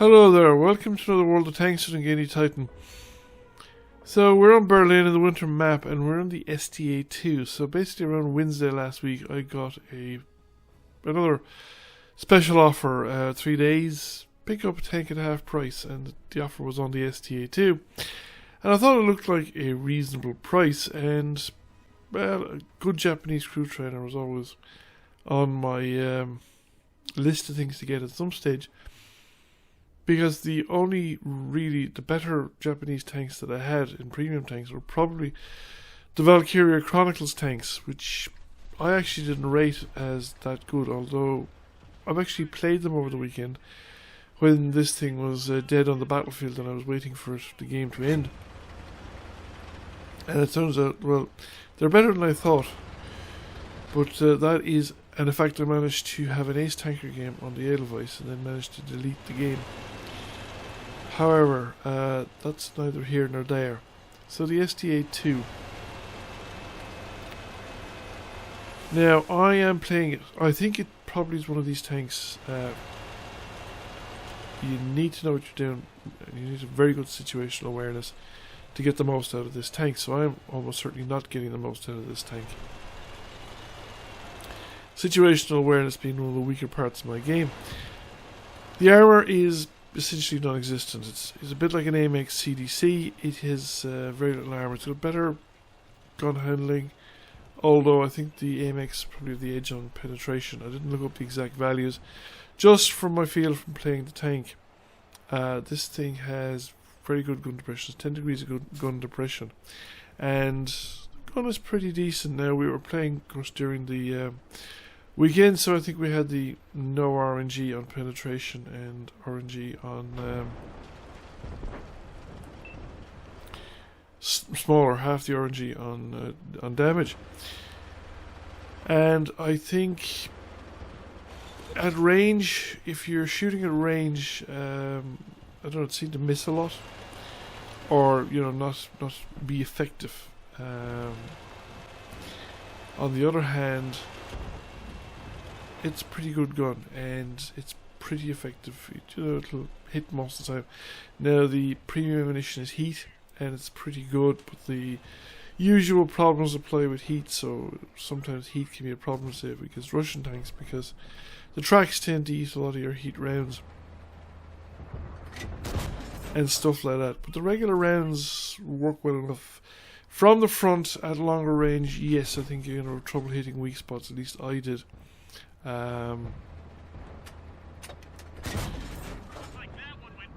Hello there, welcome to another World of Tanks with Ngani Titan. So we're on Berlin in the winter map and we're on the STA-2. So basically around Wednesday last week I got another special offer, 3 days, pick up a tank at half price, and the offer was on the STA-2. And I thought it looked like a reasonable price, and well, a good Japanese crew trainer was always on my list of things to get at some stage. Because the better Japanese tanks that I had in premium tanks were probably the Valkyria Chronicles tanks, which I actually didn't rate as that good, although I've actually played them over the weekend when this thing was dead on the battlefield and I was waiting for the game to end. And it turns out, well, they're better than I thought. But that is, and in fact I managed to have an ace tanker game on the Edelweiss and then managed to delete the game. However, that's neither here nor there. So the STA-2. Now, I am playing it. I think it probably is one of these tanks. You need to know what you're doing. You need a very good situational awareness to get the most out of this tank. So I'm almost certainly not getting the most out of this tank. Situational awareness being one of the weaker parts of my game. The armour is essentially non-existent. It's a bit like an AMX CDC. It has very little armour. It's got better gun handling, although I think the AMX probably have the edge on penetration. I didn't look up the exact values. Just from my feel from playing the tank, this thing has very good gun depression. 10 degrees of good gun depression, and the gun is pretty decent. Now, we were playing, of course, during the weekend, so I think we had the no RNG on penetration and RNG on smaller, half the RNG on damage. And I think at range, if you're shooting at range, I don't know, it seemed to miss a lot, or not be effective. On the other hand, it's a pretty good gun and it's pretty effective. It'll hit most of the time. Now, the premium ammunition is heat and it's pretty good, but the usual problems apply with heat. So sometimes heat can be a problem, say, against Russian tanks, because the tracks tend to eat a lot of your heat rounds and stuff like that. But the regular rounds work well enough. From the front at longer range, yes, I think you're going to have trouble hitting weak spots. At least I did.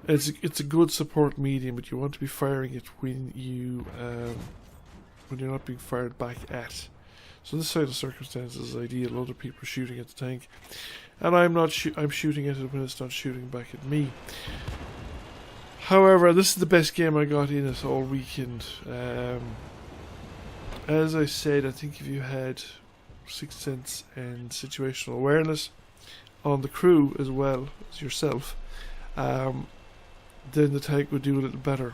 It's a good support medium, but you want to be firing it when you're not being fired back at. So this side of circumstances is ideal. Other people are shooting at the tank, and I'm shooting at it when it's not shooting back at me. However, this is the best game I got in it all weekend. As I said, I think if you had Sixth Sense and situational awareness on the crew as well as yourself, then the tank would do a little better.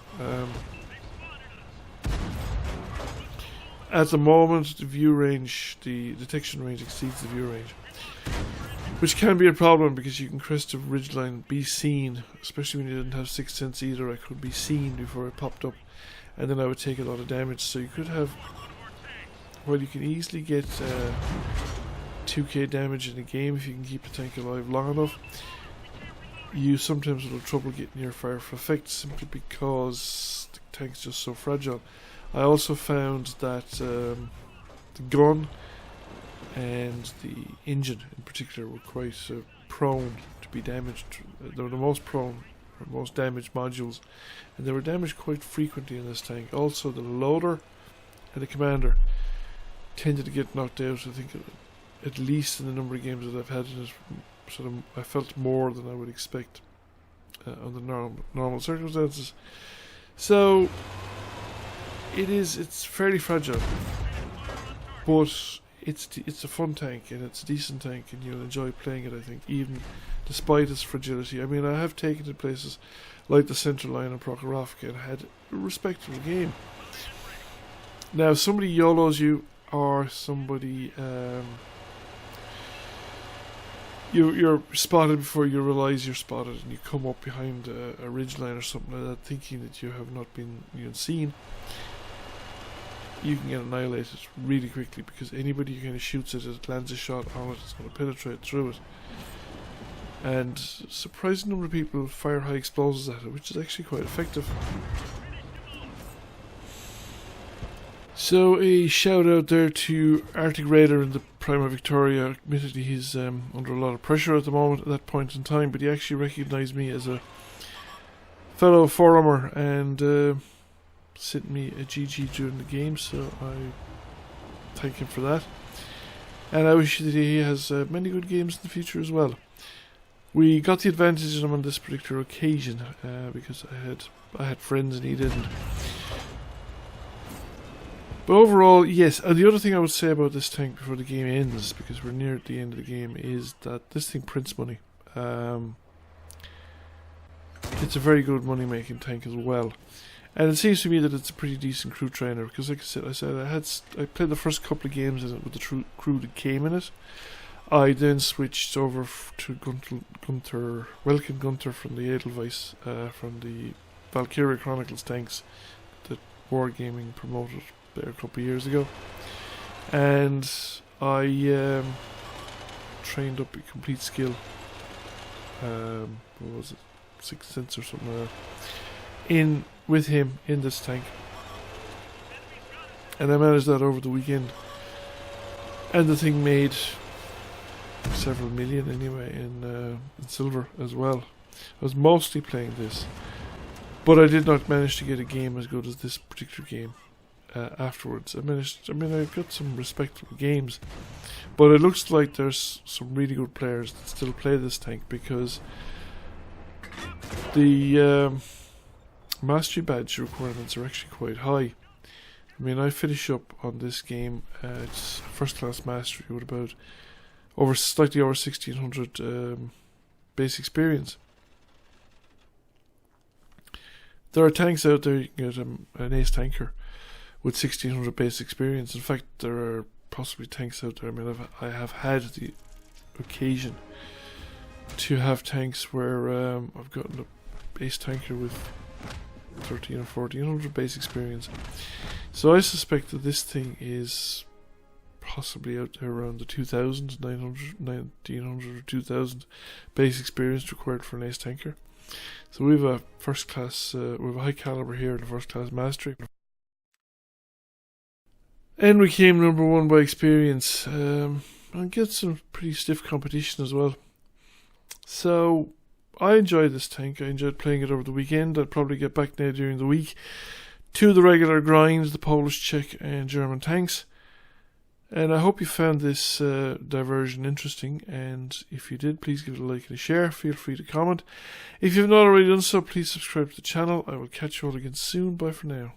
At the moment, the view range, the detection range exceeds the view range, which can be a problem because you can crest a ridgeline, be seen, especially when you didn't have Sixth Sense either. I could be seen before I popped up, and then I would take a lot of damage. So you could have, well, you can easily get 2k damage in a game if you can keep the tank alive long enough. You sometimes will have trouble getting your fire for effect simply because the tank's just so fragile. I also found that the gun and the engine in particular were quite prone to be damaged. They were the most prone, or most damaged modules, and they were damaged quite frequently in this tank. Also, the loader and the commander tended to get knocked out. I think at least in the number of games that I've had in it, I felt more than I would expect under normal circumstances. So it's fairly fragile, but it's a fun tank and it's a decent tank, and you'll enjoy playing it, I think, even despite its fragility. I mean, I have taken it places like the Central Line and Prokhorovka and had a respectable game. Now, somebody YOLOs you, or somebody you're spotted before you realise you're spotted, and you come up behind a ridgeline or something like that, thinking that you have not been seen. You can get annihilated really quickly, because anybody who kind of shoots at it, lands a shot on it, is going to penetrate through it. And a surprising number of people fire high explosives at it, which is actually quite effective. So a shout out there to Arctic Raider in the Prima Victoria. Admittedly, he's under a lot of pressure at the moment at that point in time, but he actually recognised me as a fellow forumer and sent me a GG during the game, so I thank him for that. And I wish that he has many good games in the future as well. We got the advantage of him on this particular occasion because I had friends and he didn't. But overall, yes. The other thing I would say about this tank before the game ends, because we're near at the end of the game, is that this thing prints money. It's a very good money making tank as well. And it seems to me that it's a pretty decent crew trainer, because like I said I played the first couple of games in it with the crew that came in it. I then switched over to Welkin Gunther from the Edelweiss, from the Valkyria Chronicles tanks that Wargaming promoted there a couple of years ago. And I trained up a complete skill. What was it? 6 cents or something like that. With him in this tank. And I managed that over the weekend. And the thing made several million anyway in silver as well. I was mostly playing this, but I did not manage to get a game as good as this particular game afterwards. I got some respectable games, but it looks like there's some really good players that still play this tank, because the mastery badge requirements are actually quite high. I mean, I finish up on this game it's first class mastery with about slightly over 1600 base experience. There are tanks out there you can get an ace tanker with 1600 base experience. In fact, there are possibly tanks out there. I mean, I have had the occasion to have tanks where I've gotten a base tanker with 13 or 1400 base experience. So I suspect that this thing is possibly out there around the 2000, 900, 1900 or 2000 base experience required for an ace tanker. So we have a first class, we have a high caliber here in the first class mastery. And we came number 1 by experience, and get some pretty stiff competition as well. So I enjoyed this tank. I enjoyed playing it over the weekend. I'll probably get back now during the week to the regular grinds, the Polish, Czech and German tanks. And I hope you found this diversion interesting, and if you did, please give it a like and a share. Feel free to comment. If you've not already done so, please subscribe to the channel. I will catch you all again soon. Bye for now.